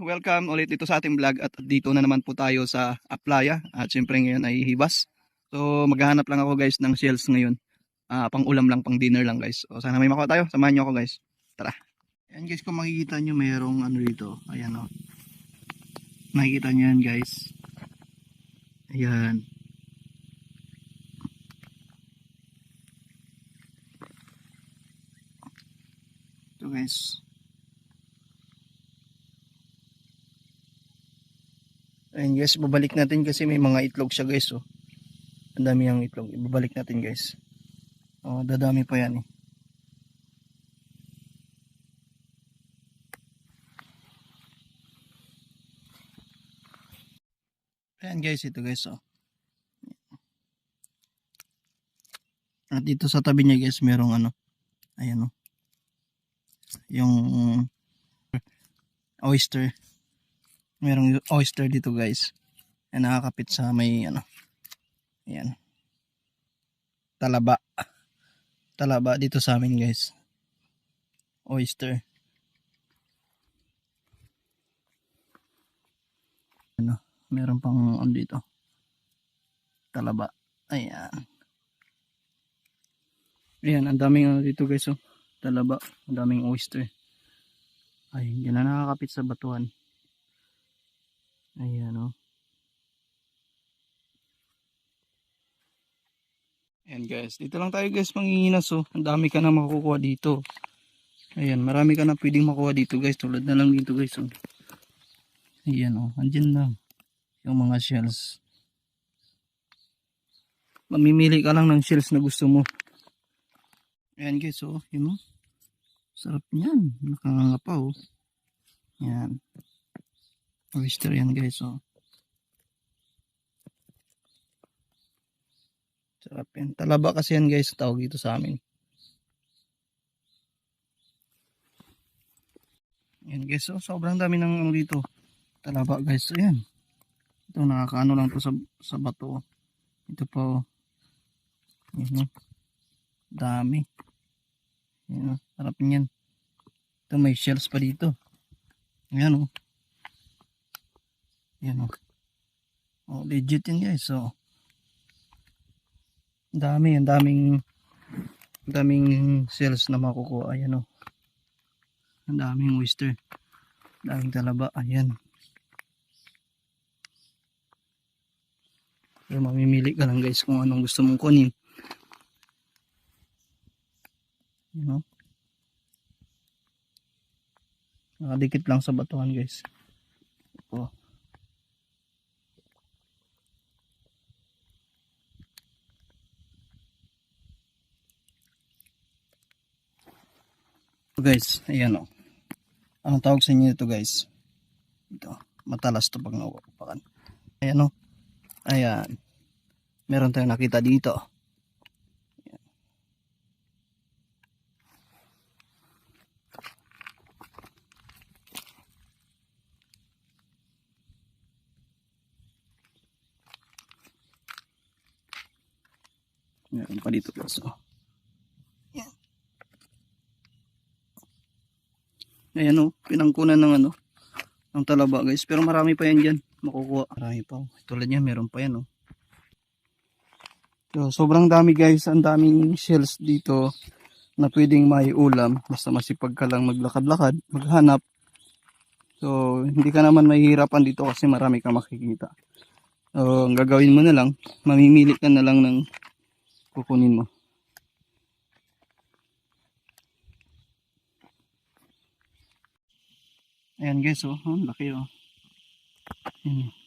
Welcome ulit dito sa ating vlog at dito na naman po tayo sa Aplaya at syempre ngayon ay hibas. So maghahanap lang ako guys ng shells ngayon. Pang ulam lang, pang dinner lang guys. So sana may makuha tayo, samahan niyo ako guys. Tara. Ayan guys, kung makikita nyo mayroong ano dito. Ayan o. Makikita nyo yan guys. Ayan. Ito guys. Ayan guys, babalik natin kasi may mga itlog siya guys. Oh. Ang dami yung itlog. Ibabalik natin guys. Oh, dadami pa yan eh. Ayan guys, ito guys. Oh. At dito sa tabi niya guys, merong ano. Ayan oh. Yung oyster. Merong oyster dito guys. Ayan, nakakapit sa may ano. Ayan. Talaba. Talaba dito sa amin guys. Oyster. Ano, meron pang ano dito. Talaba. Ayan. Ayan, ang daming ano dito guys oh. Talaba, ang daming oyster. Ayun, yan na nakakapit sa batuhan. Ayan oh. Ayan guys, dito lang tayo guys manginginas oh. Ang dami ka na makukuha dito. Ayan, marami ka na pwedeng makuha dito guys. Tulad na lang dito guys oh. Ayan oh, andyan lang yung mga shells. Mamimili ka lang ng shells na gusto mo. Ayan guys oh, yun oh. Sarap niyan, nakanganga oh. Ayan. Oyster yan guys oh. Sarap yan. Talaba kasi yan guys, tawag dito sa amin. Ayan guys oh, sobrang dami ng ano dito. Talaba guys, ayan. Ito nakakaano lang to sa bato. Ito pa oh. Ayan oh. Dami. Ayan oh, sarap niyan. Ito may shells pa dito. Ayan oh. Ayan oh. Oh, legit yan guys oh. Ang daming shells na makukuha. Ayan oh. Ang daming oyster. Daming talaba. Ayan. Pero mamimili ka lang guys kung anong gusto mong kunin. You know? Nakadikit lang sa batuhan guys. Ito. So guys, ayan o. Anong tawag sa inyo ito guys? Ito. Matalas to pag nawapakan. Ayan o. Ayan. Meron tayong nakita dito. Meron pa dito guys. Ayan. Ayan o. Pinangkunan ng ano. Ng talaba guys. Pero marami pa yan dyan. Makukuha. Marami pa. Tulad niya meron pa yan o. So, sobrang dami guys. Ang daming shells dito na pwedeng may ulam. Basta masipag ka lang maglakad-lakad. Maghanap. So, hindi ka naman mahihirapan dito kasi marami kang makikita. So, ang gagawin mo na lang, mamimili ka na lang ng kukunin mo. Ayan guys, oh, laki oh. Ayan.